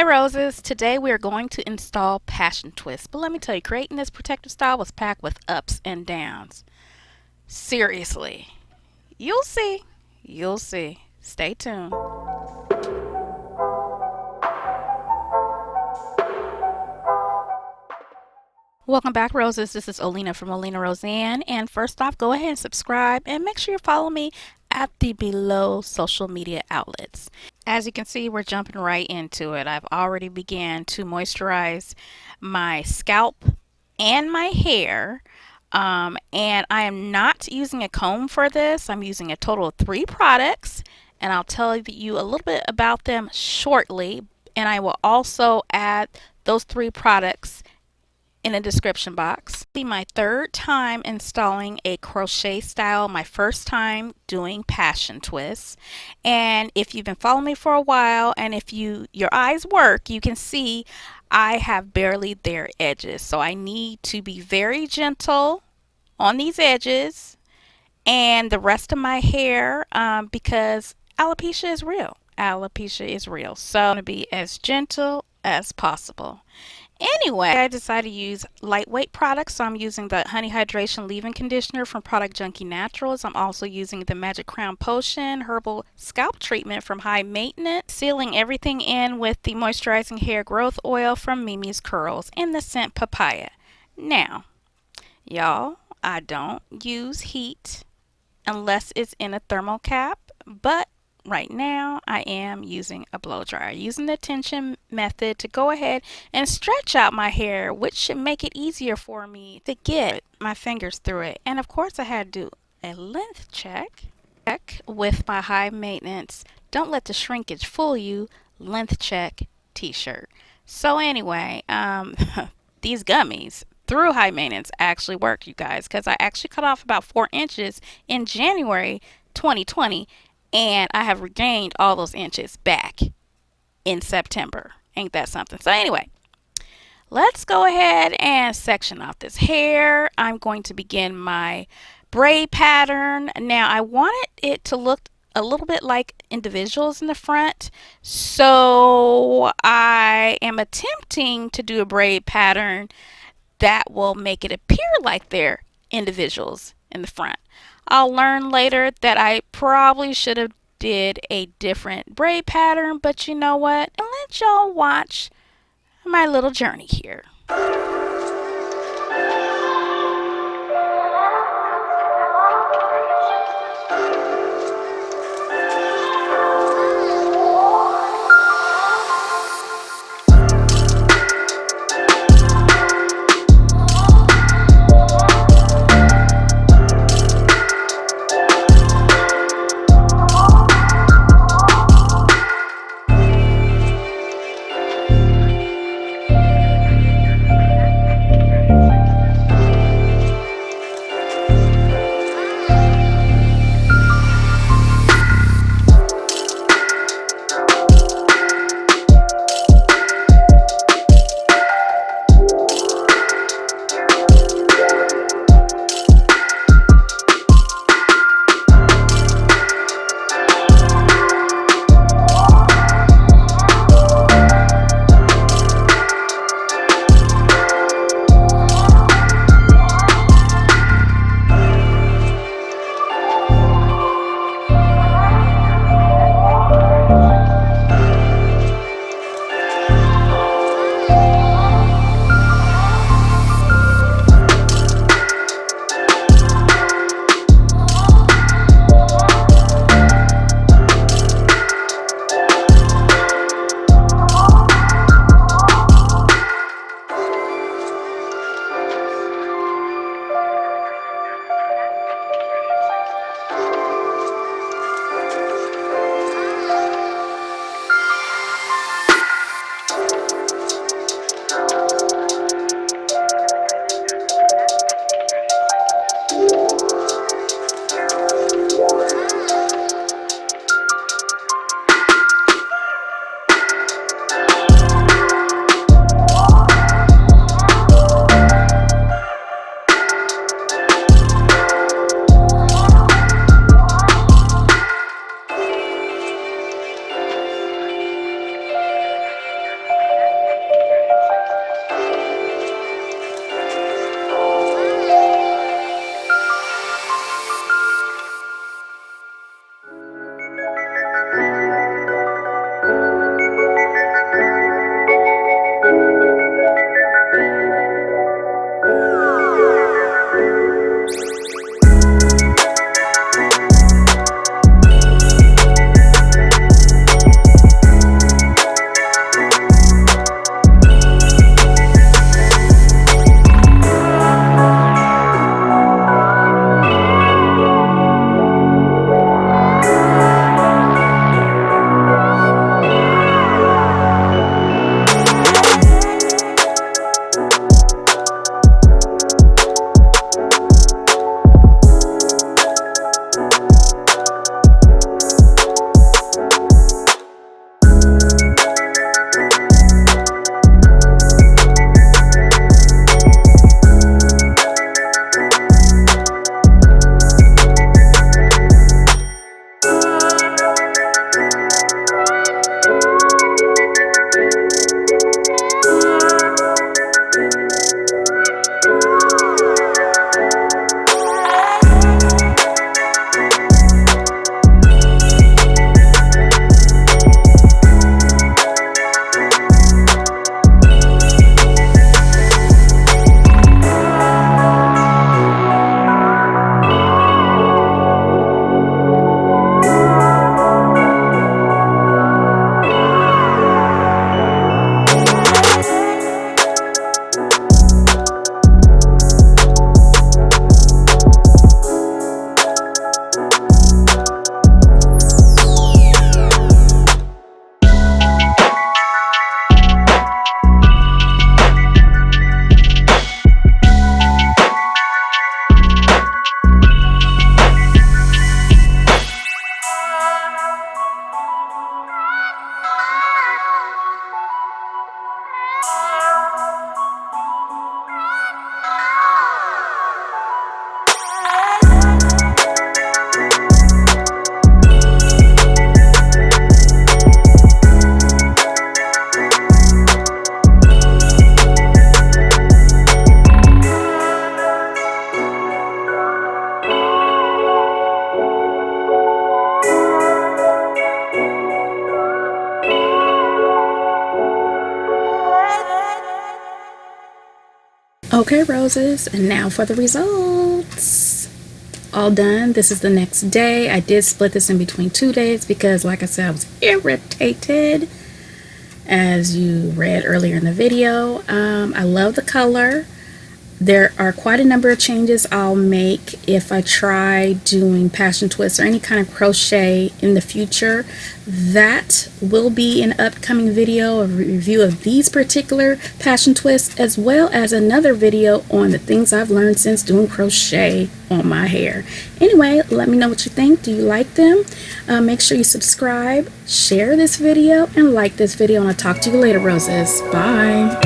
Roses. Today we are going to install Passion Twist. But let me tell you, creating this protective style was packed with ups and downs. Seriously. You'll see. You'll see. Stay tuned. Welcome back, Roses. This is Olina from Olina Roseanne. And first off, go ahead and subscribe and make sure you follow me at the below social media outlets. As you can see, we're jumping right into it. I've already began to moisturize my scalp and my hair. And I am not using a comb for this. I'm using a total of 3 products, and I'll tell you a little bit about them shortly. And I will also add those 3 products in the description box. Be my 3rd time installing a crochet style, my first time doing Passion Twists. And if you've been following me for a while, and if your eyes work, you can see I have barely their edges. So I need to be very gentle on these edges and the rest of my hair because alopecia is real. Alopecia is real. So I'm going to be as gentle as possible. Anyway, I decided to use lightweight products, so I'm using the Honey Hydration Leave-In Conditioner from Product Junkie Naturals. I'm also using the Magic Crown Potion Herbal Scalp Treatment from High Maintenance, sealing everything in with the Moisturizing Hair Growth Oil from Mimi's Curls in the scent Papaya. Now, y'all, I don't use heat unless it's in a thermal cap, but right now I am using a blow dryer, using the tension method to go ahead and stretch out my hair, which should make it easier for me to get my fingers through it. And of course I had to do a length check with my High Maintenance Don't Let the Shrinkage Fool You length check t-shirt. So anyway, these gummies through High Maintenance actually work, you guys, because I actually cut off about 4 inches in January 2020, and I have regained all those inches back in September. Ain't that something? So anyway, let's go ahead and section off this hair. I'm going to begin my braid pattern. Now I wanted it to look a little bit like individuals in the front, so I am attempting to do a braid pattern that will make it appear like they're individuals in the front. I'll learn later that I probably should have did a different braid pattern, but you know what? And let y'all watch my little journey here. Okay, roses, and now for the results. All done. This is the next day. I did split this in between 2 days because, like I said, I was irritated, as you read earlier in the video. I love the color. There are quite a number of changes I'll make if I try doing passion twists or any kind of crochet in the future. That will be an upcoming video, a review of these particular passion twists, as well as another video on the things I've learned since doing crochet on my hair. Anyway, let me know what you think. Do you like them? Make sure you subscribe, share this video, and like this video, and I'll talk to you later, roses. Bye.